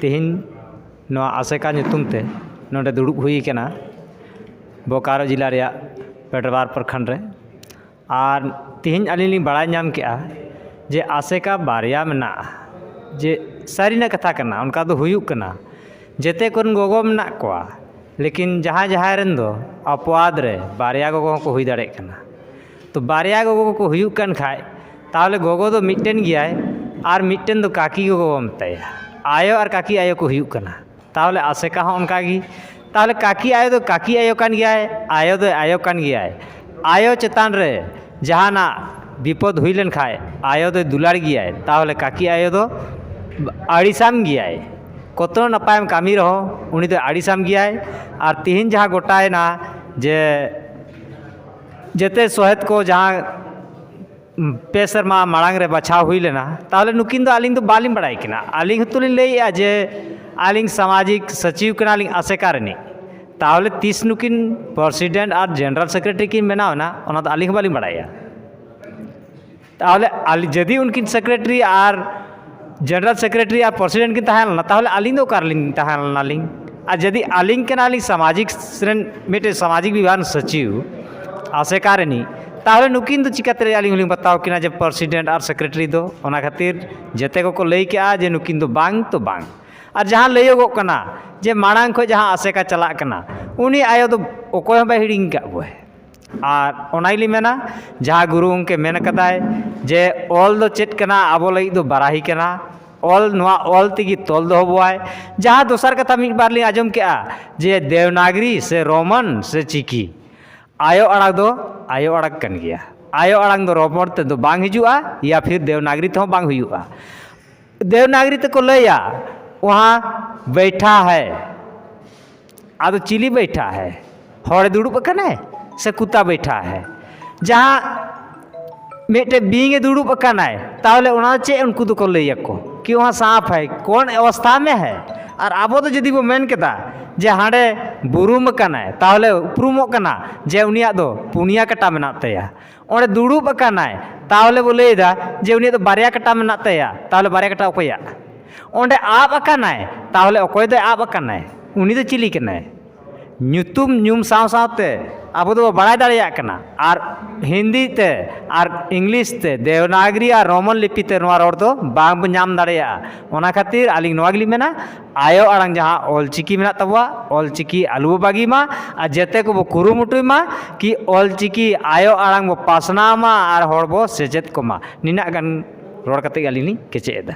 तेहिन नवा आसेका ᱧᱩᱛᱩᱢ ᱛᱮ नोडे दुड़ुब हुई कना बोकारो जिला रे पेटरवार प्रखंड रे और तेहिन अलिनी बड़ा नाम केआ जे आसेका बारिया मेना जे सारीना कथा कना उनका दो हुयुक कना जेते कोन गोगो मेना कोआ लेकिन जहाँ जहाँ रेन दो अपवाद रे बारिया गोगो को हुई दाड़े कना तो बारिया गोगो को हुयुक कन खाय ताहले गोगो दो मिट्टेन गियाय और मिट्टेन दो काकी गोगो मताया आयो और काकी आयो को हुयुक कना ताहले आसेका हो उनका गी ताहले काकी आयो दो काकी आयो कान गियाय आयो दो आयो कान गियाय आयो चेतान रे जहाना विपद हुई लेन खाय आयो दो दुलार गियाय ताहले काकी आयो दो आड़ीसाम गियाय कतो नपायम कामी रहो उनी दो आड़ीसाम गियाय और तिहिन जहाँ गोटायना जे जेते सोहेत को जहाँ पे शर्मा मांग रे बछाव हुई लेना ताहले नुकिन दो आलिंग दो बालिम बड़ाई किना आलिंग तो लैया जे आलिंग सामाजिक सचिव कना आलिंग आसेका रनी ताहले 30 नुकिन प्रेसिडेंट और जनरल सेक्रेटरी किन बनाव ना ओना तो आलिंग बालिम बड़ाया ताहले जदि उनकिन सेक्रेटरी और जनरल सेक्रेटरी और प्रेसिडेंट किन तहालना ताहले आलिंग दो कारलिंग तहालना लिंग और जदि आलिंग कना आलिंग सामाजिक मेटे सामाजिक विभाग सचिव आसेका रनी ताहले नुकिन दो चिकाते आलिंग लिंग बताओ किना जे प्रेसिडेंट और सेक्रेटरी दो ओना खातिर जेते को लई केआ जे नुकिन दो बांग तो बांग और जहाँ लैगो कना जे मांग खो जहाँ आसेका चला कना उनी आयो दो ओकोय बा हिडिंग का बो और ओनाइली मेना जहाँ गुरु उनके मेन कदाय जे ऑल दो चेट कना आबो लई दो बराही कना ऑल नवा ऑल तिगी तोल दो होबाय जहाँ दोसर कथा मिट बार ली आजम केआ जे देवनागरी से रोमन से चिकी आयो अड़ाग दो आयो अड़ाग कन गया आयो अड़ाग दो रोमन ते दो बांग हिजुआ या फिर देवनागरी ते बांग हुयुआ देवनागरी ते को लैया वहाँ बैठा है आदो चिली बैठा है हौड़े दुड़ुब कने से कुत्ता बैठा है जहाँ मेटे बींगे दुड़ुब कना है ताहले उना चे उनको तो को लैया को कि वहाँ सांप है कौन अवस्था में है और आबो तो जदि वो मेन केदा जे हांडे बुरुम कना है ताहले उपरुमो कना जे उनिया दो पुनिया कटा मेना तया ओंडे दुड़ुब कना है ताहले बो लैदा जे उनिया दो बारिया कटा मेना तया ताहले बारिया कटा ओकोया ओंडे आब अकानाय ताहले ओकोय दो आब अकानाय उनी दो चिली कनाय ᱧᱩᱛᱩᱢ ᱧᱩᱢ साव सावते आबो दो बड़ाय दाड़िया कना और हिंदी ते और इंग्लिश ते देवनागरी और रोमन लिपि ते नोआ रोड दो बांग बो नाम दाड़िया ओना खातिर आलिंग नोआ गिली मेना आयो अड़ांग जहाँ ऑलचिकी मेना तबवा ऑलचिकी आलू बागी मा और जेते को बो कुरुमुटुई मा कि ऑलचिकी आयो अड़ांग बो पासना मा और हर बो सेचेत को मा निना गन रोड कते आलिनी केचेदा।